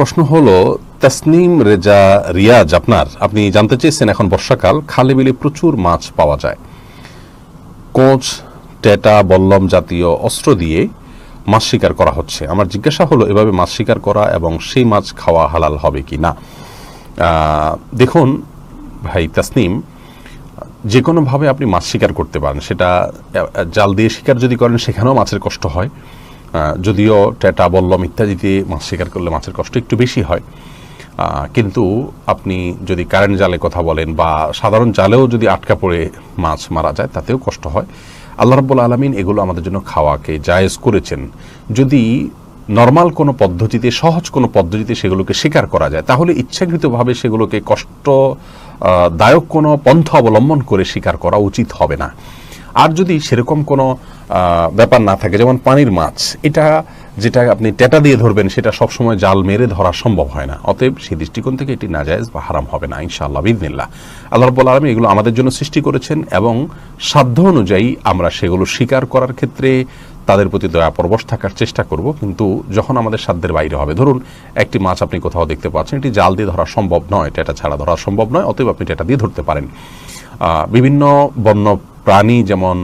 প্রশ্ন হলো তাসনিম রেজা রিয়াজ, আপনি জানতে চেয়েছেন এখন বর্ষাকাল খালে বিলে প্রচুর মাছ পাওয়া যায়, কোঁচ টেটা বল্লম জাতীয় অস্ত্র দিয়ে মাছ শিকার করা হচ্ছে। আমার জিজ্ঞাসা হলো এভাবে মাছ শিকার করা এবং সেই মাছ খাওয়া হালাল হবে কি না। দেখুন ভাই তাসনিম, যে কোনোভাবে আপনি মাছ শিকার করতে পারেন, সেটা জাল দিয়ে শিকার যদি করেন সেখানেও মাছের কষ্ট হয়, যদিও টেটা বল্লম ইত্যাদিতে মাছ শিকার করলে মাছের কষ্ট একটু বেশি হয়, কিন্তু আপনি যদি কারেন্ট জালে কথা বলেন বা সাধারণ জালেও যদি আটকা পড়ে মাছ মারা যায় তাতেও কষ্ট হয়। আল্লাহ রাব্বুল আলামিন এগুলো আমাদের জন্য খাওয়াকে জায়েজ করেছেন। যদি নর্মাল কোনো পদ্ধতিতে, সহজ কোনো পদ্ধতিতে সেগুলোকে শিকার করা যায়, তাহলে ইচ্ছাকৃতভাবে সেগুলোকে কষ্টদায়ক কোনো পন্থা অবলম্বন করে শিকার করা উচিত হবে না। আর যদি সেরকম কোনো ব্যাপার না থাকে, যেমন পানির মাছ, যেটা আপনি টেটা দিয়ে ধরবেন সেটা সবসময় জাল মেরে ধরা সম্ভব হয় না, অতএব সেই দৃষ্টিকোণ থেকে এটি নাজায়েজ বা হারাম হবে না ইনশাআল্লাহ বিইذনিল্লাহ। আল্লাহ রাব্বুল আলামিন এগুলো আমাদের জন্য সৃষ্টি করেছেন এবং সাধ্য অনুযায়ী আমরা সেগুলো শিকার করার ক্ষেত্রে তাদের প্রতি দয়া পরবশ থাকার চেষ্টা করব, কিন্তু যখন আমাদের সাধ্যের বাইরে হবে, ধরুন একটি মাছ আপনি কোথাও দেখতে পাচ্ছেন, এটি জাল দিয়ে ধরা সম্ভব নয়, টেটা ছাড়া ধরা সম্ভব নয়, অতএব আপনি টেটা দিয়ে ধরতে পারেন। বিভিন্ন বন্য প্রাণী, যেমন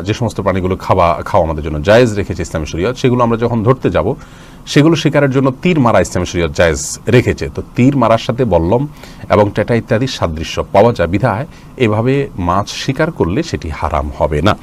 যে সমস্ত প্রাণীগুলো খাওয়া আমাদের জন্য জায়েজ রেখেছে ইসলামী শরীয়ত, সেগুলো আমরা যখন ধরতে যাব সেগুলো শিকারের জন্য তীর মারা ইসলামী শরীয়ত জায়েজ রেখেছে। তো তীর মারার সাথে বল্লম এবং টেটা ইত্যাদি সাদৃশ্য পাওয়া যায় বিধায় এভাবে মাছ শিকার করলে সেটি হারাম হবে না।